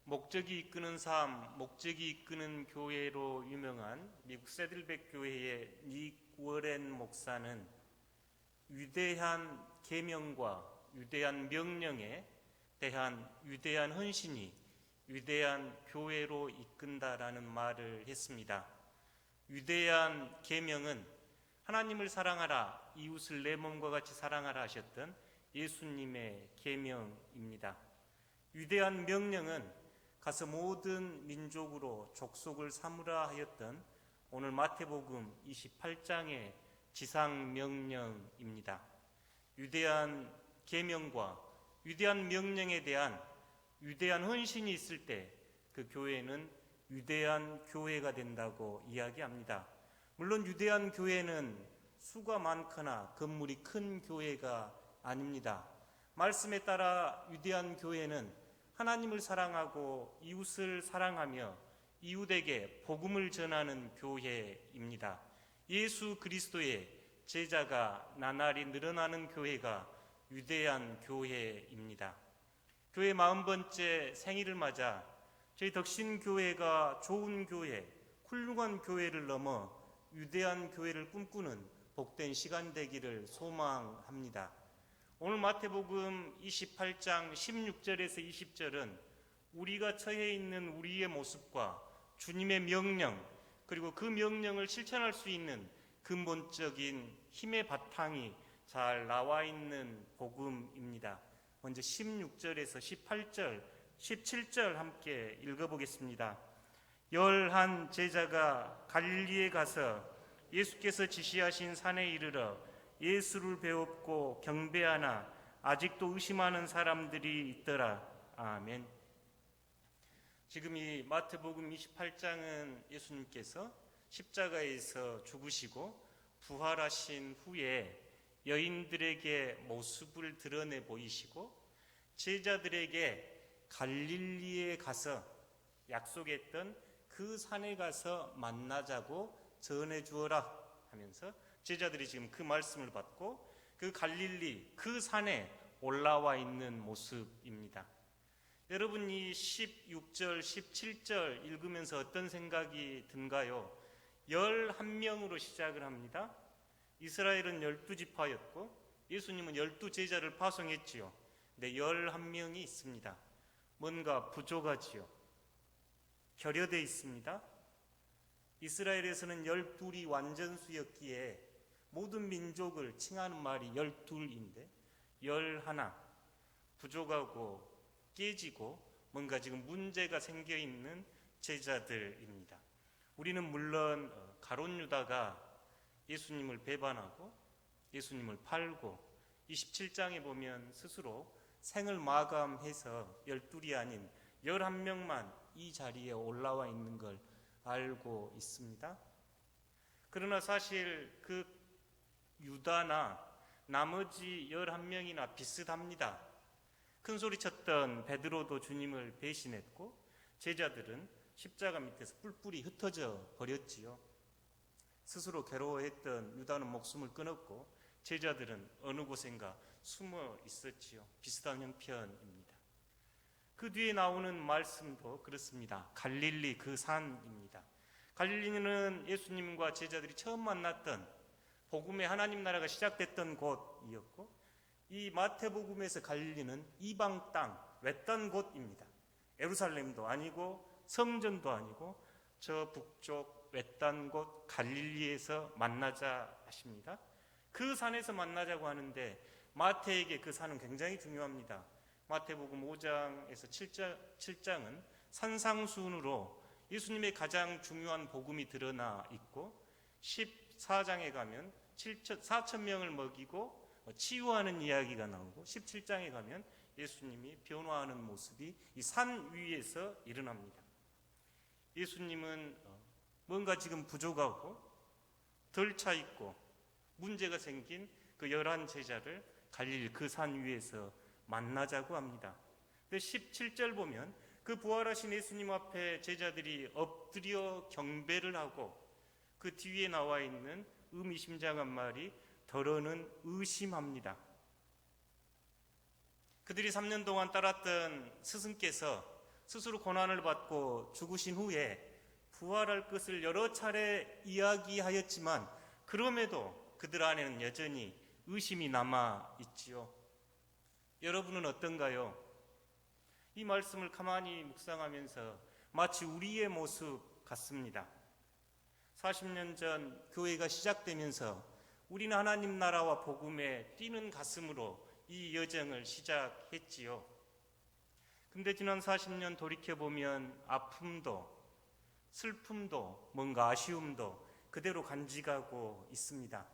목적이 이끄는 삶, 목적이 이끄는 교회로 유명한 미국 세들백 교회의 닉 워렌 목사는 위대한 계명과 위대한 명령에 대한 위대한 헌신이 위대한 교회로 이끈다라는 말을 했습니다. 위대한 계명은 하나님을 사랑하라, 이웃을 내 몸과 같이 사랑하라 하셨던 예수님의 계명입니다. 위대한 명령은 가서 모든 민족으로 족속을 삼으라 하였던 오늘 마태복음 28장의 지상명령입니다. 위대한 계명과 위대한 명령에 대한 위대한 헌신이 있을 때 그 교회는 위대한 교회가 된다고 이야기합니다. 물론 위대한 교회는 수가 많거나 건물이 큰 교회가 아닙니다. 말씀에 따라 위대한 교회는 하나님을 사랑하고 이웃을 사랑하며 이웃에게 복음을 전하는 교회입니다. 예수 그리스도의 제자가 나날이 늘어나는 교회가 위대한 교회입니다. 교회 40번째 생일을 맞아 저희 덕신교회가 좋은 교회, 훌륭한 교회를 넘어 위대한 교회를 꿈꾸는 복된 시간 되기를 소망합니다. 오늘 마태복음 28장 16절에서 20절은 우리가 처해 있는 우리의 모습과 주님의 명령, 그리고 그 명령을 실천할 수 있는 근본적인 힘의 바탕이 잘 나와 있는 복음입니다. 먼저 16절에서 18절, 17절 함께 읽어보겠습니다. 11 제자가 갈릴리에 가서 예수께서 지시하신 산에 이르러 예수를 배웠고 경배하나 아직도 의심하는 사람들이 있더라. 아멘. 지금 이 마태복음 28장은 예수님께서 십자가에서 죽으시고 부활하신 후에 여인들에게 모습을 드러내 보이시고 제자들에게 갈릴리에 가서 약속했던 그 산에 가서 만나자고 전해 주어라 하면서 제자들이 지금 그 말씀을 받고 그 갈릴리 그 산에 올라와 있는 모습입니다. 여러분 이 16절 17절 읽으면서 어떤 생각이 든가요? 11명으로 시작을 합니다. 이스라엘은 12지파였고 예수님은 12제자를 파송했지요. 근데 11명이 있습니다. 뭔가 부족하지요. 결여되어 있습니다. 이스라엘에서는 12이 완전수였기에 모든 민족을 칭하는 말이 12인데 11 부족하고 깨지고 뭔가 지금 문제가 생겨있는 제자들입니다. 우리는 물론 가룟 유다가 예수님을 배반하고 예수님을 팔고 27장에 보면 스스로 생을 마감해서 12이 아닌 11명만 이 자리에 올라와 있는 걸 알고 있습니다. 그러나 사실 그 유다나 나머지 11명이나 비슷합니다. 큰 소리 쳤던 베드로도 주님을 배신했고 제자들은 십자가 밑에서 뿔뿔이 흩어져 버렸지요. 스스로 괴로워했던 유다는 목숨을 끊었고 제자들은 어느 곳인가 숨어 있었지요. 비슷한 형편입니다. 그 뒤에 나오는 말씀도 그렇습니다. 갈릴리 그 산입니다. 갈릴리는 예수님과 제자들이 처음 만났던 복음의 하나님 나라가 시작됐던 곳이었고 이 마태복음에서 갈릴리는 이방 땅, 외딴 곳입니다. 예루살렘도 아니고 성전도 아니고 저 북쪽 외딴 곳 갈릴리에서 만나자 하십니다. 그 산에서 만나자고 하는데 마태에게 그 산은 굉장히 중요합니다. 마태복음 5장에서 7장은 산상수훈으로 예수님의 가장 중요한 복음이 드러나 있고 14장에 가면 4,000명을 먹이고 치유하는 이야기가 나오고 17장에 가면 예수님이 변화하는 모습이 이 산 위에서 일어납니다. 예수님은 뭔가 지금 부족하고 덜 차 있고 문제가 생긴 그 11 제자를 갈릴리 그 산 위에서 만나자고 합니다. 근데 17절 보면 그 부활하신 예수님 앞에 제자들이 엎드려 경배를 하고 그 뒤에 나와 있는 의미심장한 말이 더러는 의심합니다. 그들이 3년 동안 따랐던 스승께서 스스로 고난을 받고 죽으신 후에 부활할 것을 여러 차례 이야기하였지만 그럼에도 그들 안에는 여전히 의심이 남아 있지요. 여러분은 어떤가요? 이 말씀을 가만히 묵상하면서 마치 우리의 모습 같습니다. 40년 전 교회가 시작되면서 우리는 하나님 나라와 복음에 뛰는 가슴으로 이 여정을 시작했지요. 근데 지난 40년 돌이켜보면 아픔도 슬픔도 뭔가 아쉬움도 그대로 간직하고 있습니다.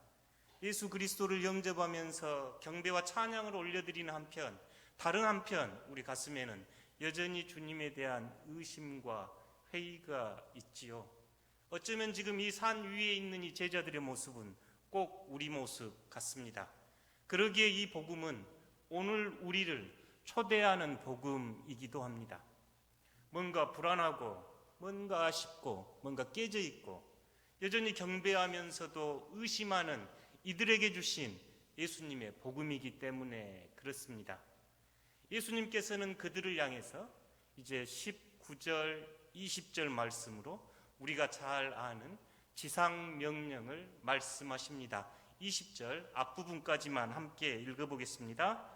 예수 그리스도를 영접하면서 경배와 찬양을 올려드리는 한편, 다른 한편 우리 가슴에는 여전히 주님에 대한 의심과 회의가 있지요. 어쩌면 지금 이 산 위에 있는 이 제자들의 모습은 꼭 우리 모습 같습니다. 그러기에 이 복음은 오늘 우리를 초대하는 복음이기도 합니다. 뭔가 불안하고 뭔가 아쉽고 뭔가 깨져 있고 여전히 경배하면서도 의심하는 이들에게 주신 예수님의 복음이기 때문에 그렇습니다. 예수님께서는 그들을 향해서 이제 19절, 20절 말씀으로 우리가 잘 아는 지상명령을 말씀하십니다. 20절 앞부분까지만 함께 읽어보겠습니다.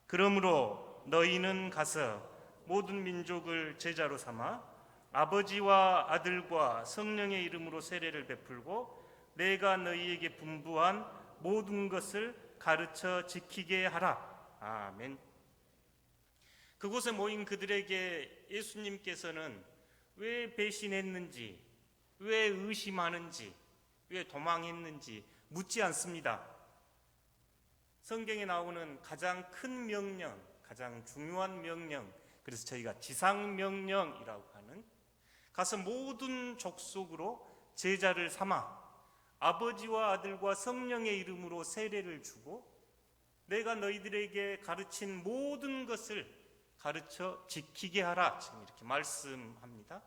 그러므로 너희는 가서 모든 민족을 제자로 삼아 아버지와 아들과 성령의 이름으로 세례를 베풀고 내가 너희에게 분부한 모든 것을 가르쳐 지키게 하라. 아멘. 그곳에 모인 그들에게 예수님께서는 왜 배신했는지, 왜 의심하는지, 왜 도망했는지 묻지 않습니다. 성경에 나오는 가장 큰 명령, 가장 중요한 명령, 그래서 저희가 지상명령이라고 하는 가서 모든 족속으로 제자를 삼아 아버지와 아들과 성령의 이름으로 세례를 주고 내가 너희들에게 가르친 모든 것을 가르쳐 지키게 하라. 지금 이렇게 말씀합니다.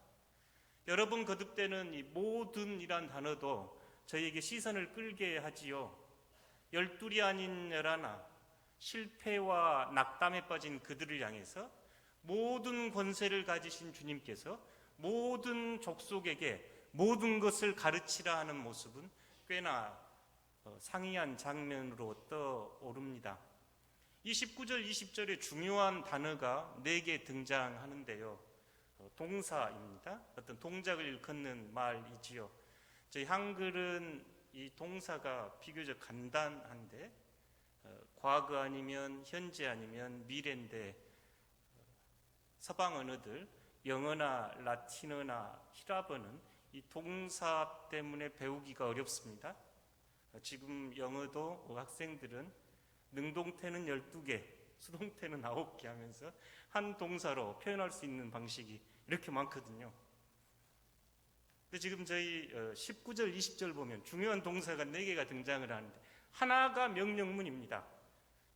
여러분 거듭되는 이 모든이란 단어도 저희에게 시선을 끌게 하지요. 열둘이 아닌 열하나 실패와 낙담에 빠진 그들을 향해서 모든 권세를 가지신 주님께서 모든 족속에게 모든 것을 가르치라 하는 모습은 꽤나 상이한 장면으로 떠오릅니다. 이 19절, 20절에 중요한 단어가 4개 등장하는데요. 동사입니다. 어떤 동작을 일컫는 말이지요. 저희 한글은 이 동사가 비교적 간단한데 과거 아니면 현재 아니면 미래인데 서방 언어들 영어나 라틴어나 히라버는 이 동사 때문에 배우기가 어렵습니다. 지금 영어도 학생들은 능동태는 12개, 수동태는 9개 하면서 한 동사로 표현할 수 있는 방식이 이렇게 많거든요. 근데 지금 저희 19절, 20절 보면 중요한 동사가 4개가 등장을 하는데 하나가 명령문입니다.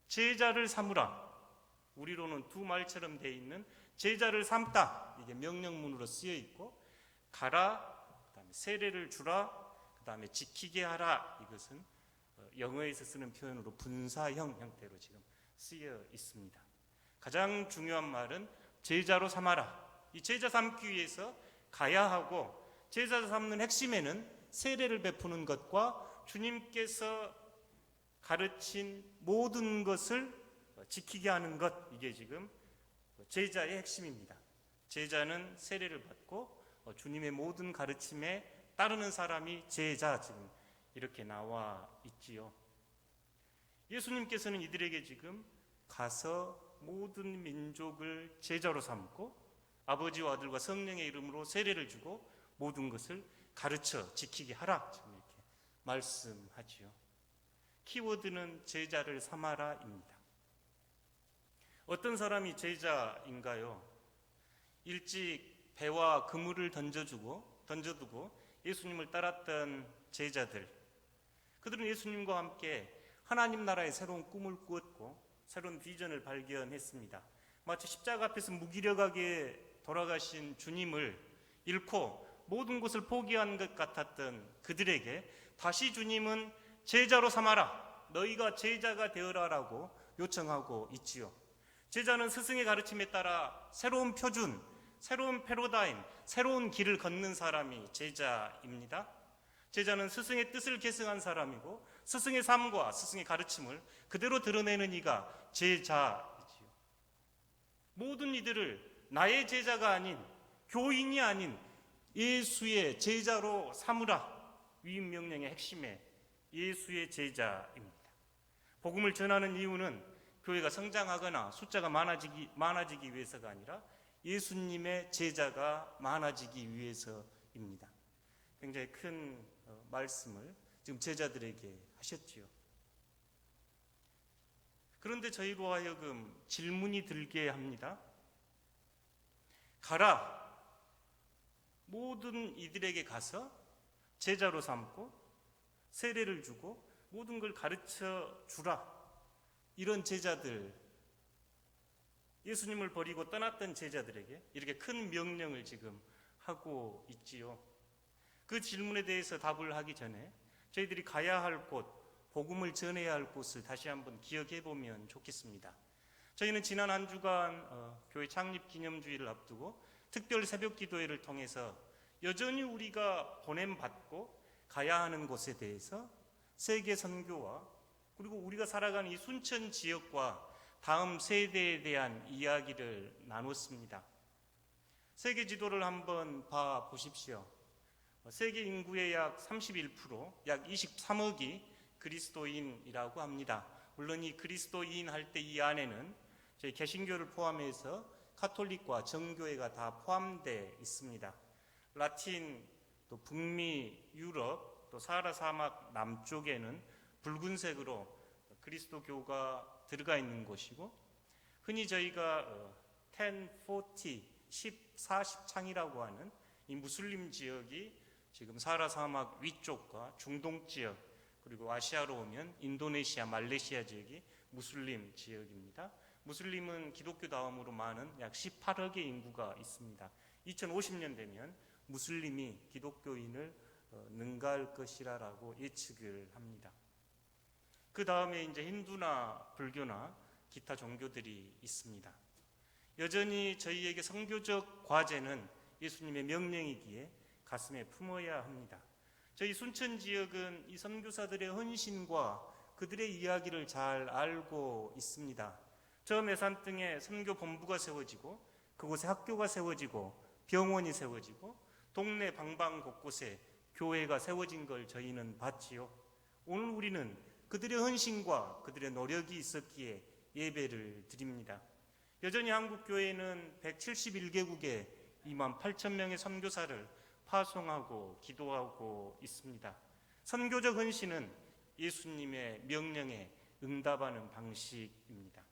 제자를 삼으라. 우리로는 2말처럼 되어 있는 제자를 삼다. 이게 명령문으로 쓰여 있고 가라, 그다음에 세례를 주라, 그다음에 지키게 하라. 이것은 영어에서 쓰는 표현으로 분사형 형태로 지금 쓰여 있습니다. 가장 중요한 말은 제자로 삼아라. 이 제자 삼기 위해서 가야 하고 제자 삼는 핵심에는 세례를 베푸는 것과 주님께서 가르친 모든 것을 지키게 하는 것, 이게 지금 제자의 핵심입니다. 제자는 세례를 받고 주님의 모든 가르침에 따르는 사람이 제자, 지금 이렇게 나와 있지요. 예수님께서는 이들에게 지금 가서 모든 민족을 제자로 삼고 아버지와 아들과 성령의 이름으로 세례를 주고 모든 것을 가르쳐 지키게 하라, 지금 이렇게 말씀하지요. 키워드는 제자를 삼아라입니다. 어떤 사람이 제자인가요? 일찍 배와 그물을 던져두고 예수님을 따랐던 제자들, 그들은 예수님과 함께 하나님 나라의 새로운 꿈을 꾸었고 새로운 비전을 발견했습니다. 마치 십자가 앞에서 무기력하게 돌아가신 주님을 잃고 모든 것을 포기한 것 같았던 그들에게 다시 주님은 제자로 삼아라, 너희가 제자가 되어라라고 요청하고 있지요. 제자는 스승의 가르침에 따라 새로운 표준, 새로운 패러다임, 새로운 길을 걷는 사람이 제자입니다. 제자는 스승의 뜻을 계승한 사람이고 스승의 삶과 스승의 가르침을 그대로 드러내는 이가 제자이지요. 모든 이들을 나의 제자가 아닌, 교인이 아닌 예수의 제자로 삼으라. 위임 명령의 핵심에 예수의 제자입니다. 복음을 전하는 이유는 교회가 성장하거나 숫자가 많아지기 위해서가 아니라 예수님의 제자가 많아지기 위해서입니다. 굉장히 큰 말씀을 지금 제자들에게 하셨지요. 그런데 저희로 하여금 질문이 들게 합니다. 가라. 모든 이들에게 가서 제자로 삼고 세례를 주고 모든 걸 가르쳐 주라. 이런 제자들, 예수님을 버리고 떠났던 제자들에게 이렇게 큰 명령을 지금 하고 있지요. 그 질문에 대해서 답을 하기 전에 저희들이 가야 할 곳, 복음을 전해야 할 곳을 다시 한번 기억해 보면 좋겠습니다. 저희는 지난 한 주간 교회 창립 기념주일을 앞두고 특별 새벽 기도회를 통해서 여전히 우리가 보냄받고 가야 하는 곳에 대해서 세계 선교와 그리고 우리가 살아가는 이 순천 지역과 다음 세대에 대한 이야기를 나눴습니다. 세계 지도를 한번 봐 보십시오. 세계 인구의 약 31%, 약 23억이 그리스도인이라고 합니다. 물론 이 그리스도인 할 때 이 안에는 저희 개신교를 포함해서 카톨릭과 정교회가 다 포함되어 있습니다. 라틴, 또 북미, 유럽, 또 사하라 사막 남쪽에는 붉은색으로 그리스도교가 들어가 있는 곳이고, 흔히 저희가 10, 40, 10, 40 창이라고 하는 이 무슬림 지역이 지금 사하라 사막 위쪽과 중동 지역, 그리고 아시아로 오면 인도네시아, 말레이시아 지역이 무슬림 지역입니다. 무슬림은 기독교 다음으로 많은 약 18억의 인구가 있습니다. 2050년 되면 무슬림이 기독교인을 능가할 것이라고 예측을 합니다. 그 다음에 이제 힌두나 불교나 기타 종교들이 있습니다. 여전히 저희에게 선교적 과제는 예수님의 명령이기에 가슴에 품어야 합니다. 저희 순천 지역은 이 선교사들의 헌신과 그들의 이야기를 잘 알고 있습니다. 저 매산등에 선교 본부가 세워지고 그곳에 학교가 세워지고 병원이 세워지고 동네 방방 곳곳에 교회가 세워진 걸 저희는 봤지요. 오늘 우리는 그들의 헌신과 그들의 노력이 있었기에 예배를 드립니다. 여전히 한국교회는 171개국에 28,000명의 선교사를 파송하고 기도하고 있습니다. 선교적 헌신은 예수님의 명령에 응답하는 방식입니다.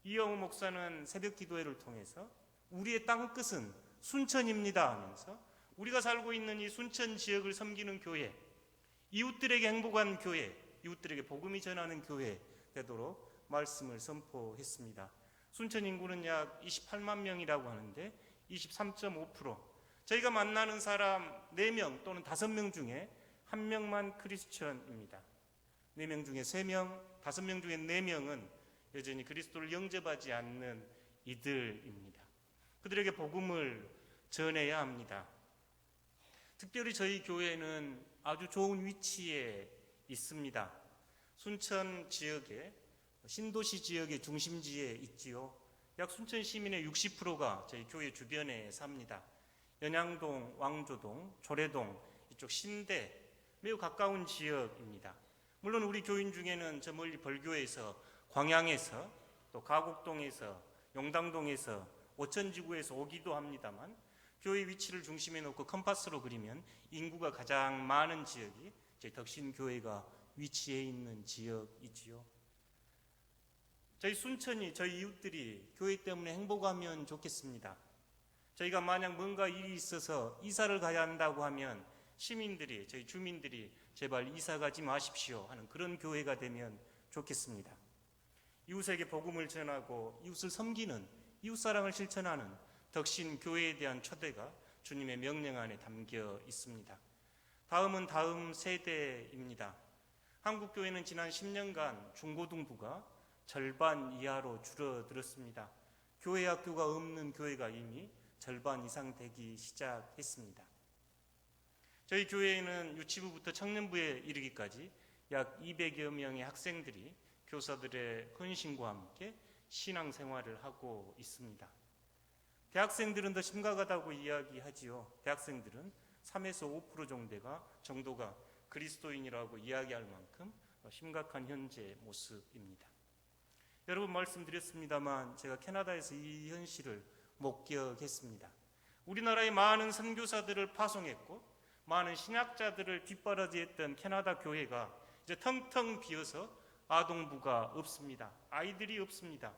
이영우 목사는 새벽 기도회를 통해서 우리의 땅끝은 순천입니다 하면서 우리가 살고 있는 이 순천 지역을 섬기는 교회, 이웃들에게 행복한 교회, 이웃들에게 복음이 전하는 교회 되도록 말씀을 선포했습니다. 순천 인구는 약 28만 명이라고 하는데 23.5%, 저희가 만나는 사람 4명 또는 5명 중에 1명만 크리스천입니다. 4명 중에 3명, 5명 중에 4명은 여전히 그리스도를 영접하지 않는 이들입니다. 그들에게 복음을 전해야 합니다. 특별히 저희 교회는 아주 좋은 위치에 있습니다. 순천 지역에, 신도시 지역의 중심지에 있지요. 약 순천 시민의 60%가 저희 교회 주변에 삽니다. 연양동, 왕조동, 조례동, 이쪽 신대 매우 가까운 지역입니다. 물론 우리 교인 중에는 저 멀리 벌교에서, 광양에서, 또 가곡동에서, 용당동에서, 오천지구에서 오기도 합니다만 교회 위치를 중심에 놓고 컴파스로 그리면 인구가 가장 많은 지역이 저희 덕신교회가 위치해 있는 지역이지요. 저희 순천이, 저희 이웃들이 교회 때문에 행복하면 좋겠습니다. 저희가 만약 뭔가 일이 있어서 이사를 가야 한다고 하면 시민들이, 저희 주민들이 제발 이사 가지 마십시오 하는 그런 교회가 되면 좋겠습니다. 이웃에게 복음을 전하고 이웃을 섬기는, 이웃사랑을 실천하는 덕신 교회에 대한 초대가 주님의 명령 안에 담겨 있습니다. 다음은 다음 세대입니다. 한국교회는 지난 10년간 중고등부가 절반 이하로 줄어들었습니다. 교회 학교가 없는 교회가 이미 절반 이상 되기 시작했습니다. 저희 교회에는 유치부부터 청년부에 이르기까지 약 200여 명의 학생들이 교사들의 헌신과 함께 신앙생활을 하고 있습니다. 대학생들은 더 심각하다고 이야기하지요. 대학생들은 3에서 5% 정도가 그리스도인이라고 이야기할 만큼 심각한 현재 모습입니다. 여러분 말씀드렸습니다만 제가 캐나다에서 이 현실을 목격했습니다. 우리나라의 많은 선교사들을 파송했고 많은 신학자들을 뒷바라지했던 캐나다 교회가 이제 텅텅 비어서 아동부가 없습니다. 아이들이 없습니다.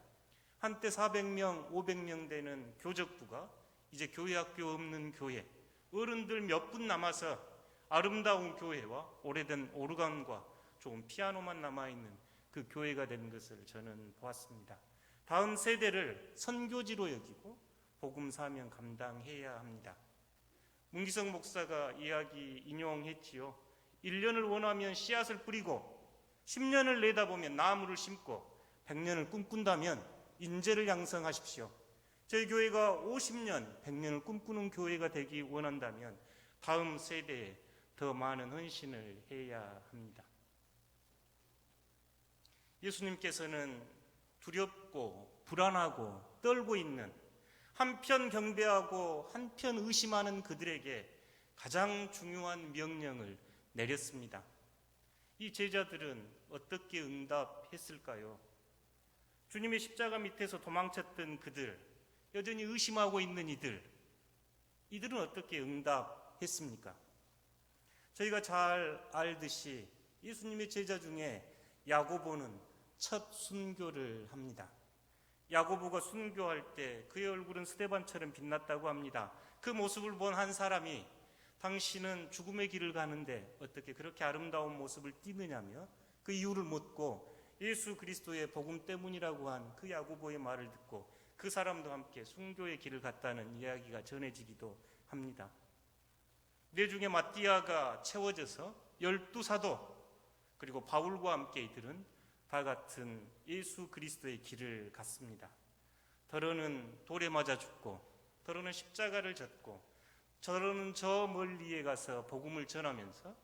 한때 400명, 500명 되는 교적부가 이제 교회 학교 없는 교회, 어른들 몇 분 남아서 아름다운 교회와 오래된 오르간과 좋은 피아노만 남아있는 그 교회가 된 것을 저는 보았습니다. 다음 세대를 선교지로 여기고 복음 사명 감당해야 합니다. 문기성 목사가 이야기 인용했지요. 1년을 원하면 씨앗을 뿌리고 10년을 내다보면 나무를 심고 100년을 꿈꾼다면 인재를 양성하십시오. 저희 교회가 50년, 100년을 꿈꾸는 교회가 되기 원한다면 다음 세대에 더 많은 헌신을 해야 합니다. 예수님께서는 두렵고 불안하고 떨고 있는 한편 경배하고 한편 의심하는 그들에게 가장 중요한 명령을 내렸습니다. 이 제자들은 어떻게 응답했을까요? 주님의 십자가 밑에서 도망쳤던 그들, 여전히 의심하고 있는 이들은 어떻게 응답했습니까? 저희가 잘 알듯이 예수님의 제자 중에 야고보는 첫 순교를 합니다. 야고보가 순교할 때 그의 얼굴은 스데반처럼 빛났다고 합니다. 그 모습을 본 한 사람이 당신은 죽음의 길을 가는데 어떻게 그렇게 아름다운 모습을 띠느냐며 그 이유를 묻고 예수 그리스도의 복음 때문이라고 한 그 야고보의 말을 듣고 그 사람도 함께 순교의 길을 갔다는 이야기가 전해지기도 합니다. 내 중에 마띠아가 채워져서 12사도 그리고 바울과 함께 이들은 다 같은 예수 그리스도의 길을 갔습니다. 더러는 돌에 맞아 죽고 더러는 십자가를 졌고 더러는 저 멀리에 가서 복음을 전하면서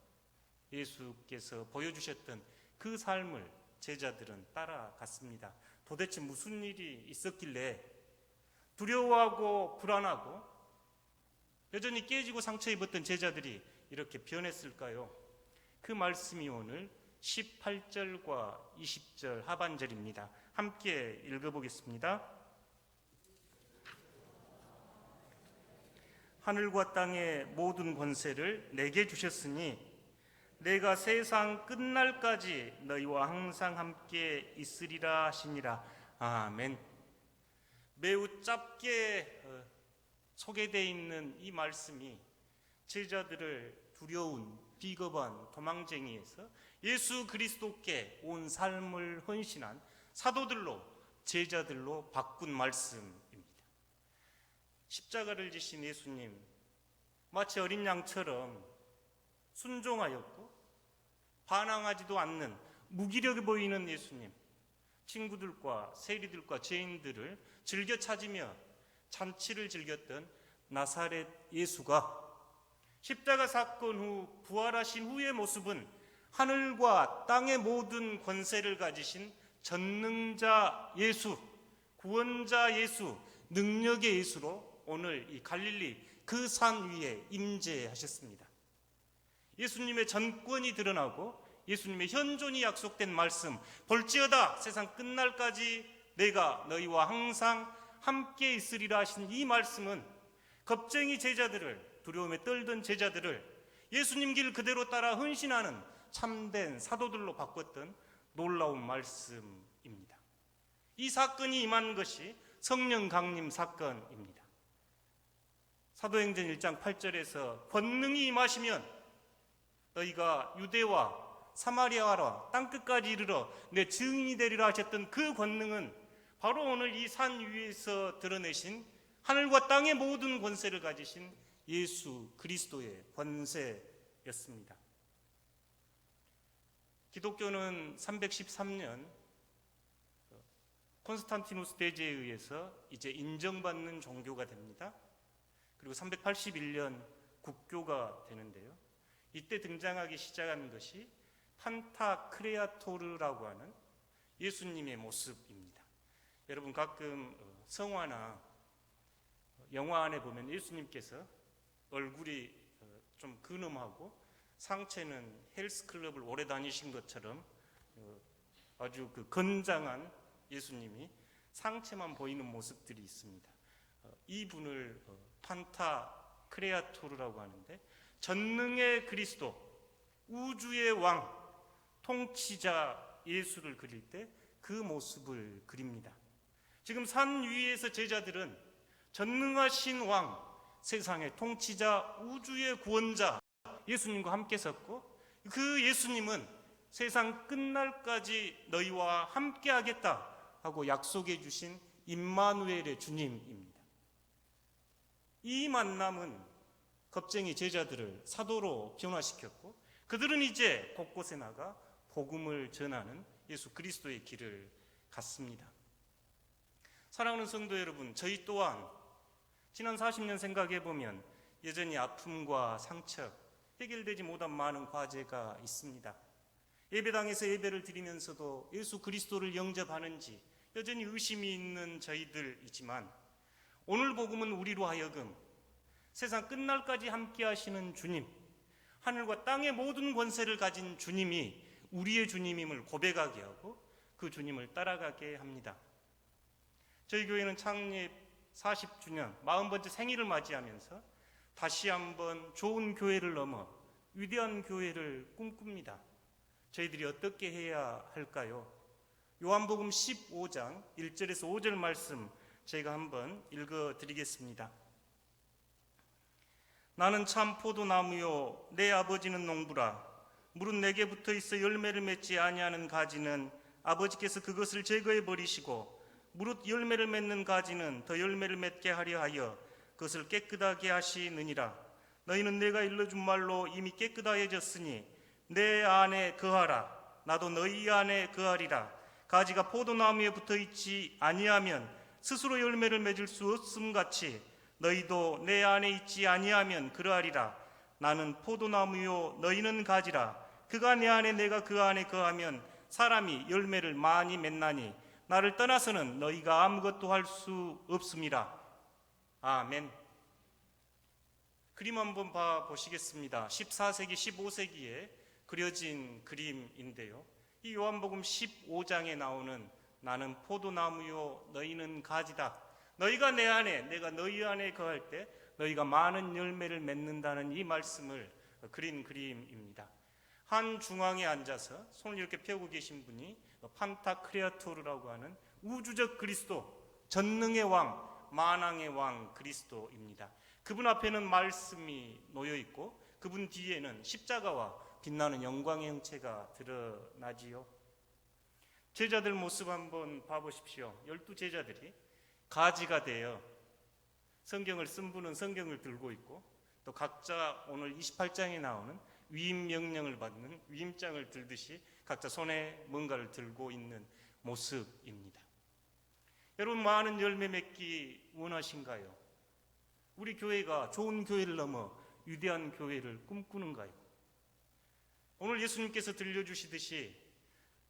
예수께서 보여주셨던 그 삶을 제자들은 따라갔습니다. 도대체 무슨 일이 있었길래 두려워하고 불안하고 여전히 깨지고 상처 입었던 제자들이 이렇게 변했을까요? 그 말씀이 오늘 18절과 20절 하반절입니다. 함께 읽어보겠습니다. 하늘과 땅의 모든 권세를 내게 주셨으니 내가 세상 끝날까지 너희와 항상 함께 있으리라 하시니라. 아멘. 매우 짧게 소개되어 있는 이 말씀이 제자들을 두려운 비겁한 도망쟁이에서 예수 그리스도께 온 삶을 헌신한 사도들로 제자들로 바꾼 말씀입니다. 십자가를 지신 예수님, 마치 어린 양처럼 순종하였고 반항하지도 않는 무기력해 보이는 예수님, 친구들과 세리들과 죄인들을 즐겨 찾으며 잔치를 즐겼던 나사렛 예수가 십자가 사건 후 부활하신 후의 모습은 하늘과 땅의 모든 권세를 가지신 전능자 예수, 구원자 예수, 능력의 예수로 오늘 이 갈릴리 그 산 위에 임재하셨습니다. 예수님의 전권이 드러나고 예수님의 현존이 약속된 말씀, 볼지어다 세상 끝날까지 내가 너희와 항상 함께 있으리라 하신 이 말씀은 겁쟁이 제자들을, 두려움에 떨던 제자들을 예수님 길 그대로 따라 헌신하는 참된 사도들로 바꿨던 놀라운 말씀입니다. 이 사건이 임한 것이 성령 강림 사건입니다. 사도행전 1장 8절에서 권능이 임하시면 너희가 유대와 사마리아와 땅끝까지 이르러 내 증인이 되리라 하셨던 그 권능은 바로 오늘 이 산 위에서 드러내신 하늘과 땅의 모든 권세를 가지신 예수 그리스도의 권세였습니다. 기독교는 313년 콘스탄티누스 대제에 의해서 이제 인정받는 종교가 됩니다. 그리고 381년 국교가 되는데요. 이때 등장하기 시작한 것이 판타크레아토르라고 하는 예수님의 모습입니다. 여러분 가끔 성화나 영화 안에 보면 예수님께서 얼굴이 좀 근엄하고 상체는 헬스클럽을 오래 다니신 것처럼 아주 건장한 예수님이 상체만 보이는 모습들이 있습니다. 이분을 판타크레아토르라고 하는데 전능의 그리스도, 우주의 왕, 통치자 예수를 그릴 때 그 모습을 그립니다. 지금 산 위에서 제자들은 전능하신 왕, 세상의 통치자, 우주의 구원자 예수님과 함께 섰고 그 예수님은 세상 끝날까지 너희와 함께 하겠다 하고 약속해 주신 임마누엘의 주님입니다. 이 만남은 겁쟁이 제자들을 사도로 변화시켰고 그들은 이제 곳곳에 나가 복음을 전하는 예수 그리스도의 길을 갔습니다. 사랑하는 성도 여러분, 저희 또한 지난 40년 생각해 보면 여전히 아픔과 상처, 해결되지 못한 많은 과제가 있습니다. 예배당에서 예배를 드리면서도 예수 그리스도를 영접하는지 여전히 의심이 있는 저희들이지만 오늘 복음은 우리로 하여금 세상 끝날까지 함께 하시는 주님, 하늘과 땅의 모든 권세를 가진 주님이 우리의 주님임을 고백하게 하고 그 주님을 따라가게 합니다. 저희 교회는 창립 40주년 40번째 생일을 맞이하면서 다시 한번 좋은 교회를 넘어 위대한 교회를 꿈꿉니다. 저희들이 어떻게 해야 할까요? 요한복음 15장 1절에서 5절 말씀 제가 한번 읽어드리겠습니다. 나는 참 포도나무요 내 아버지는 농부라. 물은 내게 붙어있어 열매를 맺지 아니하는 가지는 아버지께서 그것을 제거해 버리시고 무릇 열매를 맺는 가지는 더 열매를 맺게 하려 하여 그것을 깨끗하게 하시느니라. 너희는 내가 일러준 말로 이미 깨끗하여졌으니 내 안에 거하라. 나도 너희 안에 거하리라. 가지가 포도나무에 붙어있지 아니하면 스스로 열매를 맺을 수 없음같이 너희도 내 안에 있지 아니하면 그러하리라. 나는 포도나무요 너희는 가지라. 그가 내 안에 내가 그 안에 거하면 사람이 열매를 많이 맺나니 나를 떠나서는 너희가 아무것도 할 수 없음이라. 아멘. 그림 한번 봐보시겠습니다. 14세기, 15세기에 그려진 그림인데요. 이 요한복음 15장에 나오는 나는 포도나무요 너희는 가지다. 너희가 내 안에 내가 너희 안에 거할 때 너희가 많은 열매를 맺는다는 이 말씀을 그린 그림입니다. 한 중앙에 앉아서 손을 이렇게 펴고 계신 분이 판타크레아토르라고 하는 우주적 그리스도, 전능의 왕, 만왕의 왕 그리스도입니다. 그분 앞에는 말씀이 놓여 있고 그분 뒤에는 십자가와 빛나는 영광의 형체가 드러나지요. 제자들 모습 한번 봐보십시오. 12제자들이 가지가 되어 성경을 쓴 분은 성경을 들고 있고 또 각자 오늘 28장에 나오는 위임 명령을 받는 위임장을 들듯이 각자 손에 뭔가를 들고 있는 모습입니다. 여러분 많은 열매 맺기 원하신가요? 우리 교회가 좋은 교회를 넘어 위대한 교회를 꿈꾸는가요? 오늘 예수님께서 들려주시듯이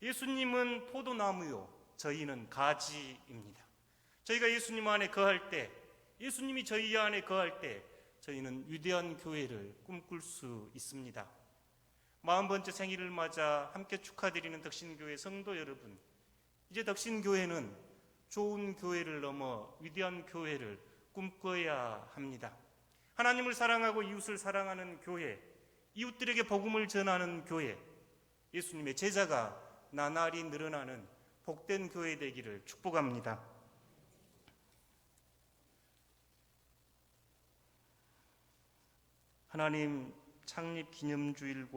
예수님은 포도나무요 저희는 가지입니다. 저희가 예수님 안에 거할 때, 예수님이 저희 안에 거할 때 저희는 위대한 교회를 꿈꿀 수 있습니다. 40번째 생일을 맞아 함께 축하드리는 덕신교회 성도 여러분, 이제 덕신교회는 좋은 교회를 넘어 위대한 교회를 꿈꿔야 합니다. 하나님을 사랑하고 이웃을 사랑하는 교회, 이웃들에게 복음을 전하는 교회, 예수님의 제자가 나날이 늘어나는 복된 교회 되기를 축복합니다. 하나님 창립 기념주일과